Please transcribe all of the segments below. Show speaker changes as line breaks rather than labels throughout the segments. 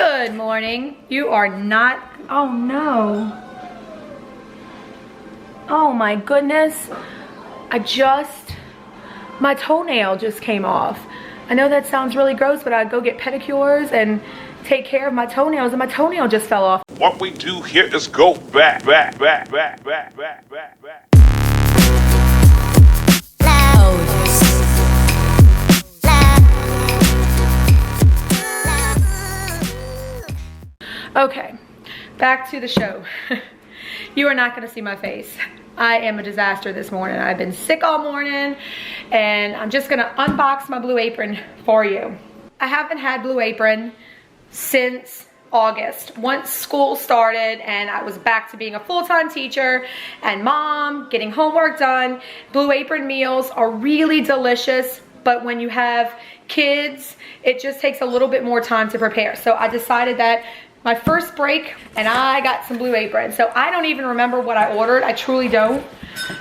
Good morning. You are not, oh no. Oh my goodness. My toenail just came off. I know that sounds really gross, but I'd go get pedicures and take care of my toenails, and my toenail just fell off.
What we do here is go back.
Okay, back to the show. You are not gonna see my face. I am a disaster this morning. I've been sick all morning, and I'm just gonna unbox my Blue Apron for you. I haven't had Blue Apron since August. Once school started and I was back to being a full-time teacher and mom, getting homework done, Blue Apron meals are really delicious, but when you have kids, it just takes a little bit more time to prepare. So I decided that my first break, and I got some Blue Apron. So I don't even remember what I ordered. I truly don't.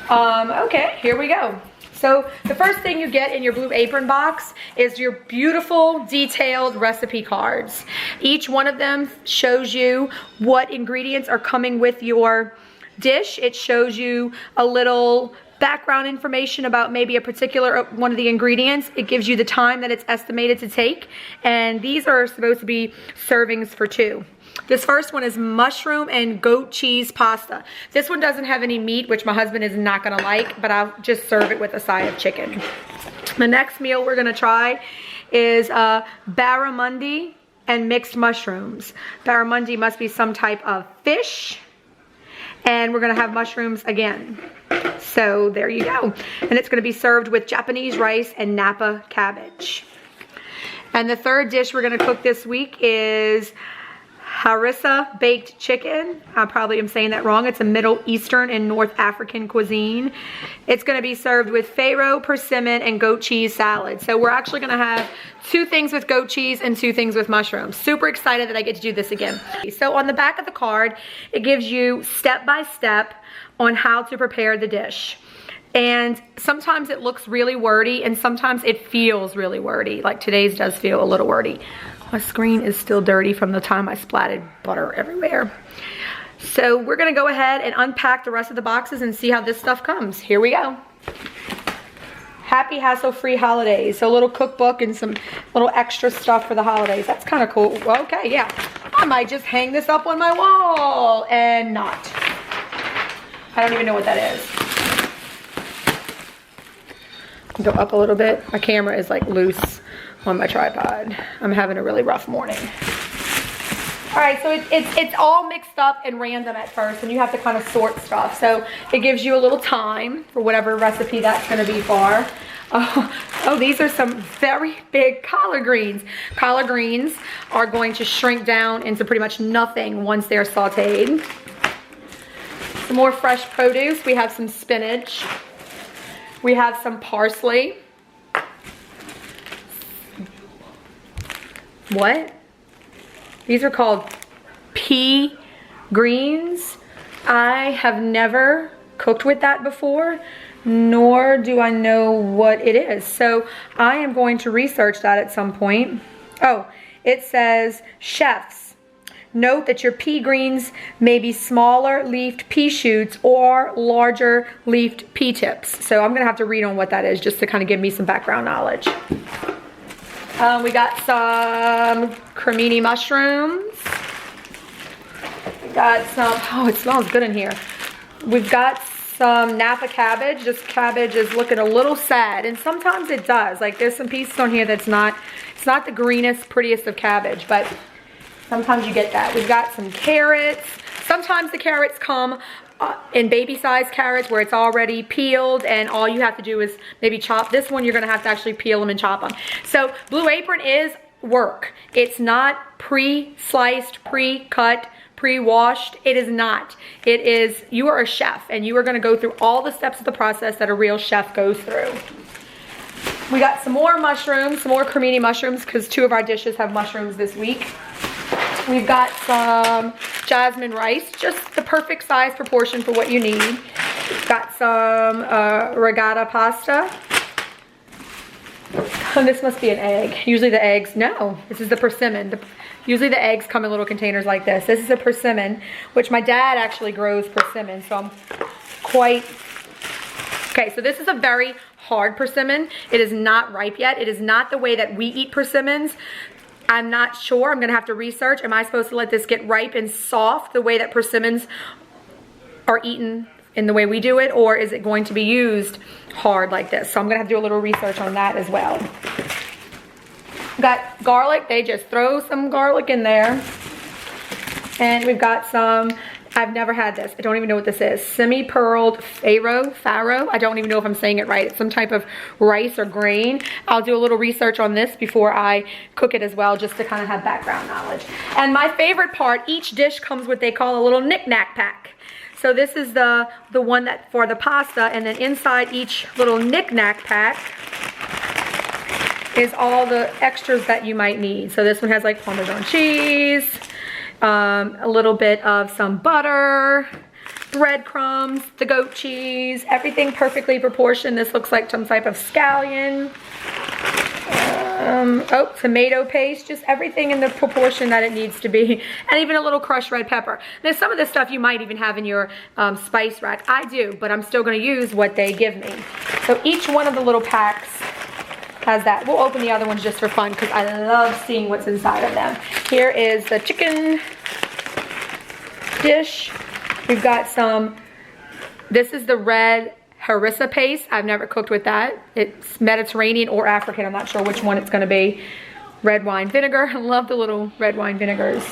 Okay, here we go. So the first thing you get in your Blue Apron box is your beautiful detailed recipe cards. Each one of them shows you what ingredients are coming with your dish. It shows you a little background information about maybe a particular one of the ingredients. It gives you the time that it's estimated to take, and these are supposed to be servings for 2. This first one is mushroom and goat cheese pasta. This one doesn't have any meat, which my husband is not gonna like, but I'll just serve it with a side of chicken. The next meal we're gonna try is barramundi and mixed mushrooms. Barramundi must be some type of fish, and we're gonna have mushrooms again. So there you go. And it's gonna be served with Japanese rice and Napa cabbage. And the third dish we're gonna cook this week is harissa baked chicken. I probably am saying that wrong. It's a Middle Eastern and North African cuisine. It's gonna be served with farro, persimmon, and goat cheese salad. So we're actually gonna have 2 things with goat cheese and 2 things with mushrooms. Super excited that I get to do this again. So on the back of the card, it gives you step-by-step on how to prepare the dish. And sometimes it looks really wordy, and sometimes it feels really wordy. Like today's does feel a little wordy. My screen is still dirty from the time I splatted butter everywhere. So we're gonna go ahead and unpack the rest of the boxes and see how this stuff comes. Here we go. Happy hassle-free holidays. So a little cookbook and some little extra stuff for the holidays. That's kind of cool. Well, okay, yeah. I might just hang this up on my wall and not. I don't even know what that is. Go up a little bit. My camera is like loose on my tripod. I'm having a really rough morning. All right, so it's all mixed up and random at first, and you have to kind of sort stuff. So it gives you a little time for whatever recipe that's gonna be for. Oh, these are some very big collard greens. Collard greens are going to shrink down into pretty much nothing once they're sauteed. Some more fresh produce. We have some spinach. We have some parsley. What? These are called pea greens. I have never cooked with that before, nor do I know what it is. So I am going to research that at some point. Oh, it says, chefs, note that your pea greens may be smaller leafed pea shoots or larger leafed pea tips. So I'm gonna have to read on what that is just to kind of give me some background knowledge. We got some cremini mushrooms. We got some, oh, it smells good in here. We've got some Napa cabbage. This cabbage is looking a little sad, and sometimes it does. Like there's some pieces on here that's not, it's not the greenest, prettiest of cabbage, but sometimes you get that. We've got some carrots. Sometimes the carrots come in baby-sized carrots where it's already peeled, and all you have to do is maybe chop. This one, you're gonna have to actually peel them and chop them. So Blue Apron is work. It's not pre-sliced, pre-cut, pre-washed. It is not. It is, you are a chef, and you are gonna go through all the steps of the process that a real chef goes through. We got some more mushrooms, some more cremini mushrooms, because 2 of our dishes have mushrooms this week. We've got some jasmine rice, just the perfect size proportion for what you need. We've got some regatta pasta. This must be an egg. Usually the eggs, no, this is the persimmon. Usually the eggs come in little containers like this. This is a persimmon, which my dad actually grows persimmon, so I'm quite... Okay, so this is a very hard persimmon. It is not ripe yet. It is not the way that we eat persimmons. I'm not sure. I'm gonna have to research. Am I supposed to let this get ripe and soft the way that persimmons are eaten in the way we do it, or is it going to be used hard like this? So I'm gonna have to do a little research on that as well. Got garlic. They just throw some garlic in there. And we've got some, I've never had this. I don't even know what this is. Semi-pearled farro. I don't even know if I'm saying it right. It's some type of rice or grain. I'll do a little research on this before I cook it as well, just to kind of have background knowledge. And my favorite part, each dish comes with what they call a little knick-knack pack. So this is the one that for the pasta, and then inside each little knick-knack pack is all the extras that you might need. So this one has like Parmesan cheese, a little bit of some butter, breadcrumbs, the goat cheese, everything perfectly proportioned. This looks like some type of scallion. Tomato paste, just everything in the proportion that it needs to be. And even a little crushed red pepper. Now some of this stuff you might even have in your spice rack. I do, but I'm still gonna use what they give me. So each one of the little packs has that. We'll open the other ones just for fun because I love seeing what's inside of them. Here is the chicken dish. We've got some, this is the red harissa paste. I've never cooked with that. It's Mediterranean or African. I'm not sure which one it's gonna be. Red wine vinegar. I love the little red wine vinegars.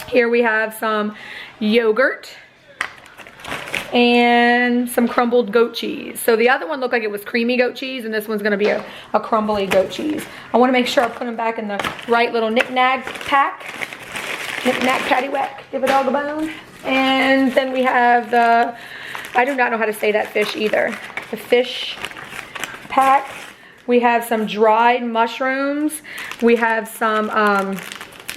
Here we have some yogurt and some crumbled goat cheese. So the other one looked like it was creamy goat cheese, and this one's gonna be a crumbly goat cheese. I wanna make sure I put them back in the right little knick-knack pack. Knick-knack, paddywhack, give a dog a bone. And then we have the, I do not know how to say that fish either. The fish pack. We have some dried mushrooms. We have some,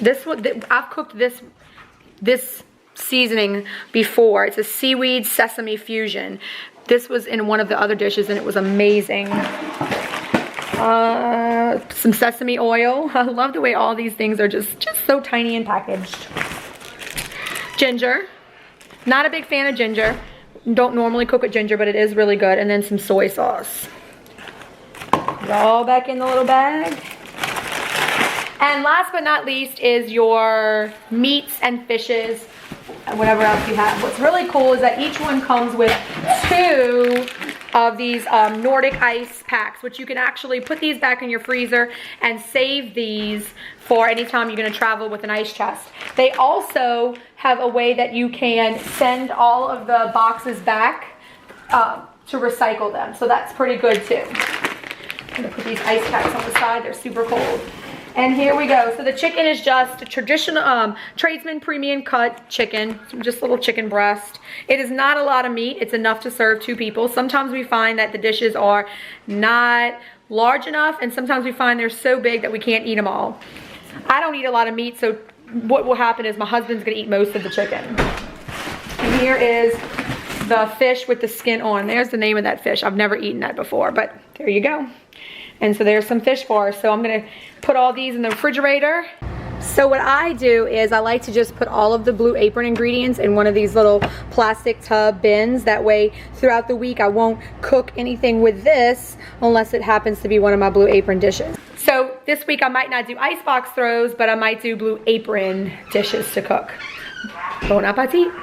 this one, I've cooked this seasoning before. It's a seaweed sesame fusion. This was in one of the other dishes and it was amazing. Some sesame oil. I love the way all these things are just so tiny and packaged. Ginger. Not a big fan of ginger. Don't normally cook with ginger, but it is really good. And then some soy sauce. Put it all back in the little bag. And last but not least is your meats and fishes, and whatever else you have. What's really cool is that each one comes with 2 of these Nordic ice packs, which you can actually put these back in your freezer and save these for any time you're gonna travel with an ice chest. They also have a way that you can send all of the boxes back to recycle them. So that's pretty good too. I'm gonna put these ice packs on the side, they're super cold. And here we go. So the chicken is just a traditional tradesman premium cut chicken, just little chicken breast. It is not a lot of meat. It's enough to serve 2 people. Sometimes we find that the dishes are not large enough, and sometimes we find they're so big that we can't eat them all. I don't eat a lot of meat, so what will happen is my husband's gonna eat most of the chicken. And here is the fish with the skin on. There's the name of that fish. I've never eaten that before, but there you go. And so there's some fish for us. So I'm gonna put all these in the refrigerator. So what I do is I like to just put all of the Blue Apron ingredients in one of these little plastic tub bins. That way throughout the week I won't cook anything with this unless it happens to be one of my Blue Apron dishes. So this week I might not do icebox throws, but I might do Blue Apron dishes to cook. Bon appetit.